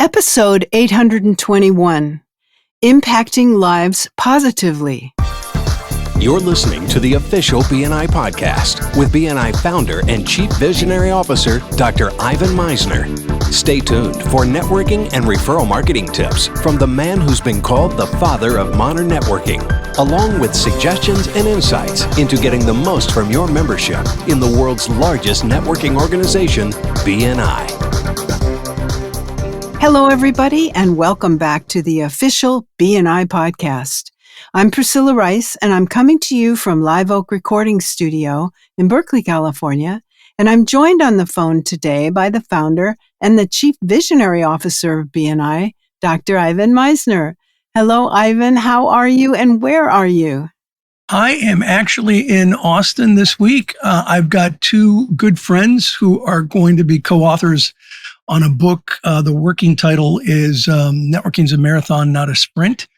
Episode 821, Impacting Lives Positively. You're listening to the official BNI podcast with BNI founder and Chief Visionary Officer, Dr. Ivan Misner. Stay tuned for networking and referral marketing tips from the man who's been called the father of modern networking, along with suggestions and insights into getting the most from your membership in the world's largest networking organization, BNI. Hello, everybody, and welcome back to the official BNI podcast. I'm Priscilla Rice, and I'm coming to you from Live Oak Recording Studio in Berkeley, California, and I'm joined on the phone today by the founder and the Chief Visionary Officer of BNI, Dr. Ivan Misner. Hello, Ivan. How are you, and where are you? I am actually in Austin this week. I've got two good friends who are going to be co-authors on a book. The working title is Networking's a Marathon, Not a Sprint.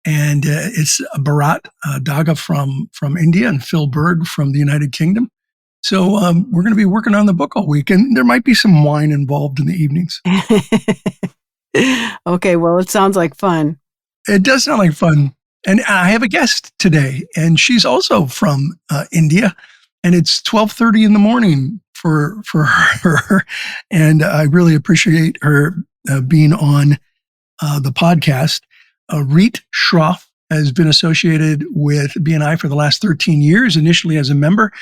And it's Bharat Daga from India and Phil Berg from the United Kingdom. So we're going to be working on the book all week, and there might be some wine involved in the evenings. Okay, well, it sounds like fun. It does sound like fun. And I have a guest today, and she's also from India, and it's 12:30 in the morning for her. And I really appreciate her being on the podcast. Reet Shroff has been associated with BNI for the last 13 years, initially as a member.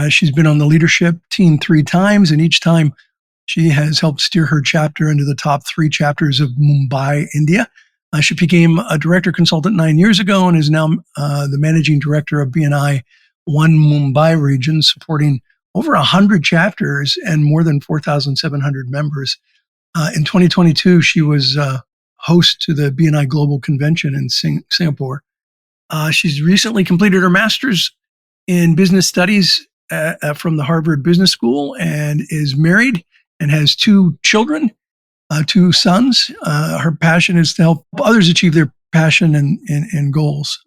She's been on the leadership team 3 times, and each time she has helped steer her chapter into the top 3 chapters of Mumbai, India. She became a director consultant 9 years ago and is now the managing director of BNI One Mumbai region, supporting over 100 chapters and more than 4,700 members. In 2022, she was host to the BNI Global Convention in Singapore. She's recently completed her master's in business studies from the Harvard Business School and is married and has 2 children, 2 sons. Her passion is to help others achieve their passion and goals.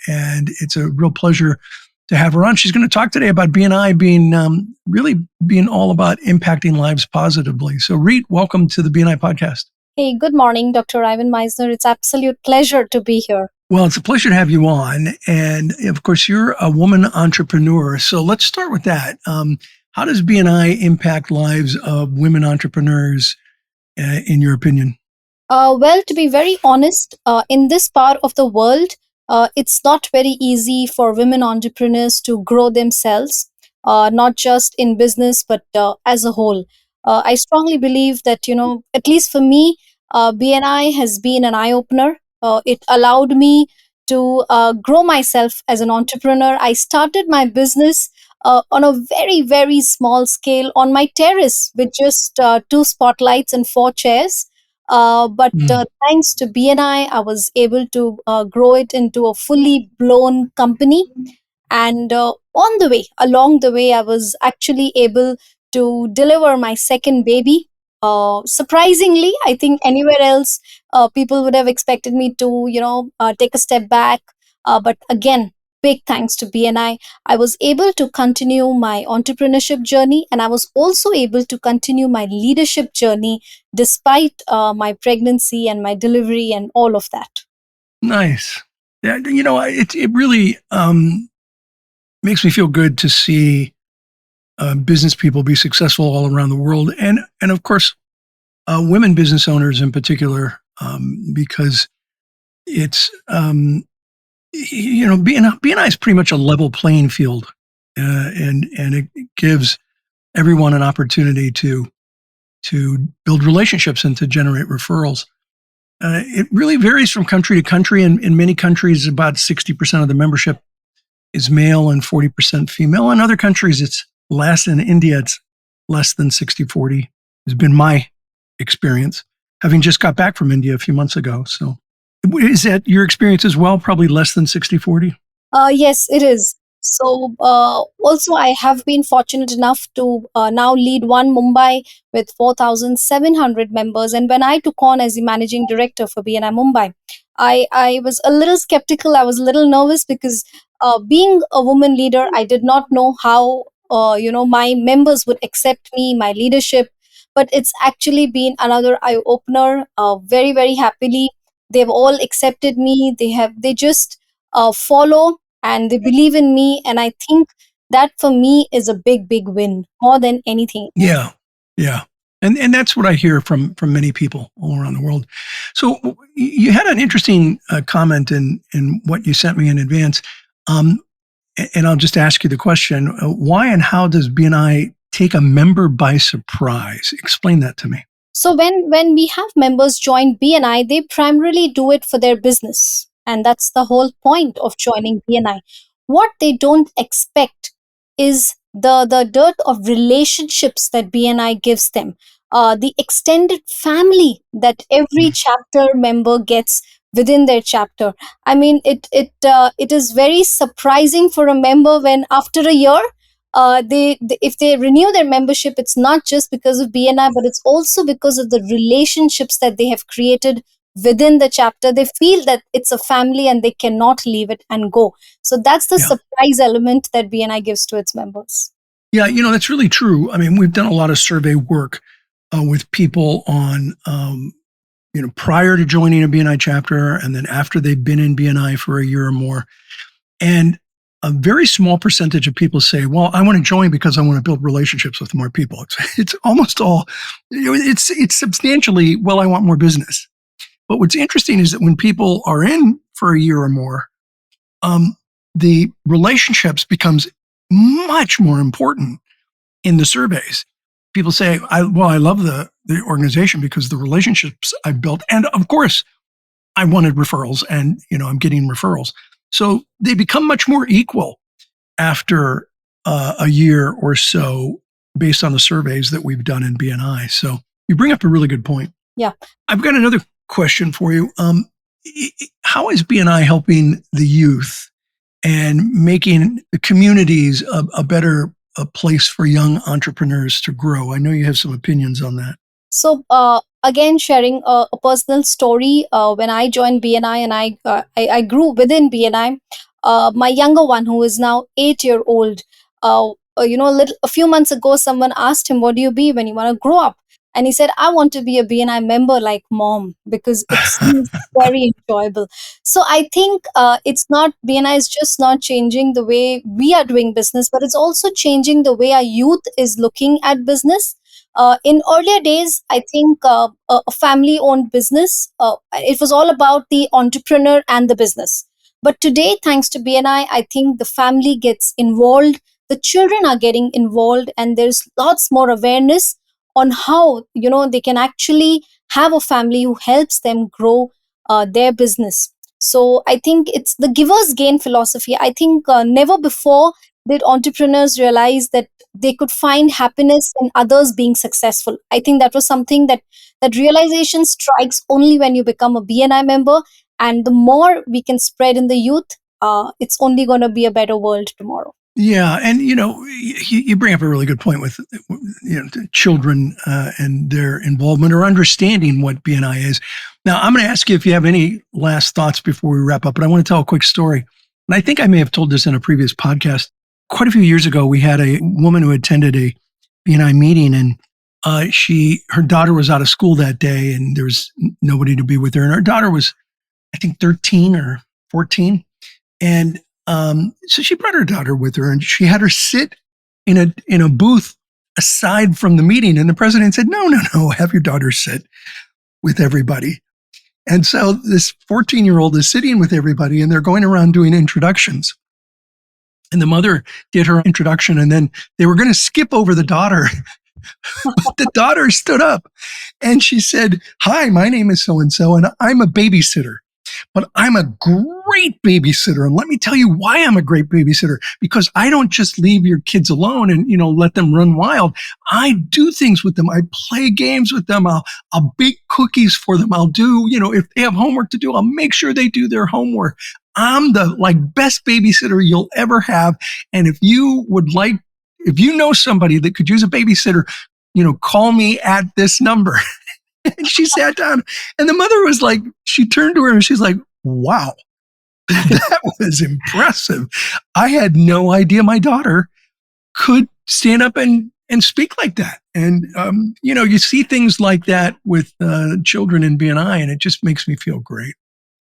And it's a real pleasure to have her on. She's going to talk today about BNI being all about impacting lives positively. So Reet, welcome to the BNI podcast. Hey, good morning, Dr. Ivan Misner. It's absolute pleasure to be here. Well, it's a pleasure to have you on. And of course, you're a woman entrepreneur. So let's start with that. How does BNI impact lives of women entrepreneurs, in your opinion? Well, to be very honest, in this part of the world, it's not very easy for women entrepreneurs to grow themselves, not just in business, but as a whole. I strongly believe that, at least for me, BNI has been an eye-opener. It allowed me to grow myself as an entrepreneur. I started my business on a very, very small scale on my terrace with just 2 spotlights and 4 chairs. But thanks to BNI, I was able to grow it into a fully blown company. And along the way, I was actually able to deliver my second baby. Surprisingly, I think anywhere else, people would have expected me to, take a step back. But again, big thanks to BNI, I was able to continue my entrepreneurship journey, and I was also able to continue my leadership journey despite my pregnancy and my delivery and all of that. Nice. Yeah, it really makes me feel good to see business people be successful all around the world, and of course, women business owners in particular, because it's BNI is pretty much a level playing field, and it gives everyone an opportunity to build relationships and to generate referrals. It really varies from country to country, and in many countries, about 60% of the membership is male and 40% female. In other countries, it's less. In India, it's less than 60-40, has been my experience, having just got back from India a few months ago. So is that your experience as well? Probably less than 60-40? Yes, it is. So also, I have been fortunate enough to now lead One Mumbai with 4,700 members. And when I took on as the managing director for BNI Mumbai, I was a little skeptical. I was a little nervous because being a woman leader, I did not know how my members would accept me, my leadership. but it's actually been another eye opener. Very, very happily, they've all accepted me. They just follow and they believe in me, and I think that for me is a big, big win more than anything. Yeah, yeah, and that's what I hear from many people all around the world. So you had an interesting comment in what you sent me in advance, um, and I'll just ask you the question: why and how does BNI take a member by surprise? Explain that to me. So when we have members join BNI, they primarily do it for their business, and that's the whole point of joining BNI. What they don't expect is the dearth of relationships that BNI gives them, the extended family that every chapter member gets within their chapter. I mean, it is very surprising for a member when after a year they if they renew their membership, it's not just because of BNI, but it's also because of the relationships that they have created within the chapter. They feel that it's a family and they cannot leave it and go. So that's the Yeah. surprise element that BNI gives to its members. Yeah, that's really true. I mean, we've done a lot of survey work with people on, prior to joining a BNI chapter and then after they've been in BNI for a year or more. And a very small percentage of people say, well, I want to join because I want to build relationships with more people. It's almost all, it's substantially, well, I want more business. But what's interesting is that when people are in for a year or more, the relationships becomes much more important in the surveys. People say, I love the organization because the relationships I've built. And of course, I wanted referrals and, I'm getting referrals. So they become much more equal after a year or so based on the surveys that we've done in BNI. So you bring up a really good point. Yeah. I've got another question for you. How is BNI helping the youth and making the communities a better place for young entrepreneurs to grow? I know you have some opinions on that. So again, sharing a personal story. When I joined BNI and I grew within BNI, my younger one, who is now 8-year-old, a few months ago, someone asked him, "What do you be when you want to grow up?" And he said, "I want to be a BNI member like mom because it seems very enjoyable." So I think it's not BNI is just not changing the way we are doing business, but it's also changing the way our youth is looking at business. In earlier days, I think a family owned business, it was all about the entrepreneur and the business. But today, thanks to BNI, I think the family gets involved, the children are getting involved, and there's lots more awareness on how they can actually have a family who helps them grow their business. So I think it's the givers gain philosophy. I think never before did entrepreneurs realize that they could find happiness in others being successful. I think that was something that realization strikes only when you become a BNI member, and the more we can spread in the youth, it's only going to be a better world tomorrow. Yeah, and you bring up a really good point with the children and their involvement or understanding what BNI is. Now, I'm going to ask you if you have any last thoughts before we wrap up, but I want to tell a quick story. And I think I may have told this in a previous podcast. Quite a few years ago, we had a woman who attended a BNI meeting, and her daughter was out of school that day, and there was nobody to be with her. And her daughter was, I think, 13 or 14, and so she brought her daughter with her, and she had her sit in a booth aside from the meeting. And the president said, "No, have your daughter sit with everybody." And so this 14-year-old is sitting with everybody, and they're going around doing introductions. And the mother did her introduction, and then they were going to skip over the daughter. But the daughter stood up and she said, "Hi, my name is so-and-so, and I'm a babysitter. But I'm a great babysitter. And let me tell you why I'm a great babysitter. Because I don't just leave your kids alone and, let them run wild. I do things with them. I play games with them. I'll bake cookies for them. I'll do, if they have homework to do, I'll make sure they do their homework. I'm the best babysitter you'll ever have. And if you know somebody that could use a babysitter, call me at this number." And she sat down, and the mother was like, she turned to her and she's like, "Wow, that was impressive. I had no idea my daughter could stand up and and speak like that. And, you see things like that with children in BNI, and it just makes me feel great.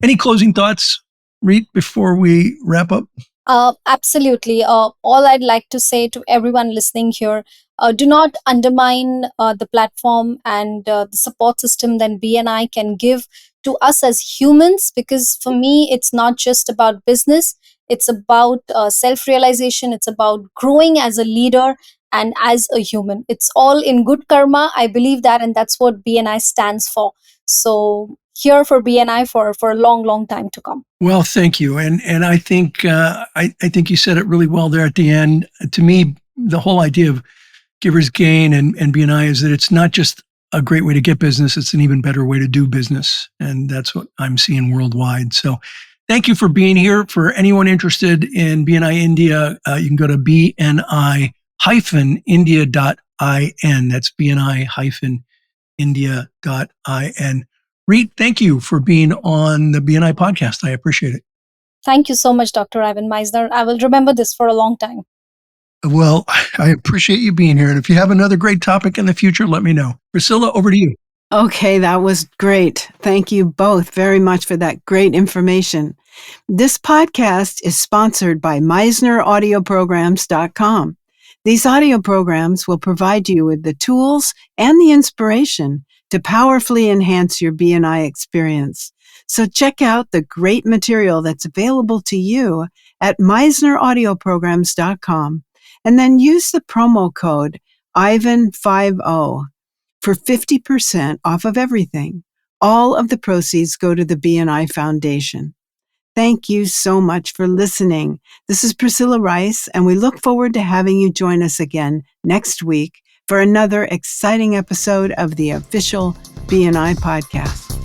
Any closing thoughts, Reet, before we wrap up? Absolutely. All I'd like to say to everyone listening here, do not undermine the platform and the support system that BNI can give to us as humans, because for me, it's not just about business. It's about self realization. It's about growing as a leader and as a human. It's all in good karma. I believe that, and that's what BNI stands for. So, here for BNI for a long, long time to come. Well, thank you, and I think I think you said it really well there at the end. To me, the whole idea of Givers Gain and BNI is that it's not just a great way to get business; it's an even better way to do business, and that's what I'm seeing worldwide. So, thank you for being here. For anyone interested in BNI India, you can go to bni-india.in. That's bni-india.in. Reet, thank you for being on the BNI podcast. I appreciate it. Thank you so much, Dr. Ivan Meisner. I will remember this for a long time. Well, I appreciate you being here. And if you have another great topic in the future, let me know. Priscilla, over to you. Okay, that was great. Thank you both very much for that great information. This podcast is sponsored by MeisnerAudioprograms.com. These audio programs will provide you with the tools and the inspiration to powerfully enhance your BNI experience. So check out the great material that's available to you at MeisnerAudioprograms.com, and then use the promo code IVAN50 for 50% off of everything. All of the proceeds go to the BNI Foundation. Thank you so much for listening. This is Priscilla Rice, and we look forward to having you join us again next week for another exciting episode of the official BNI podcast.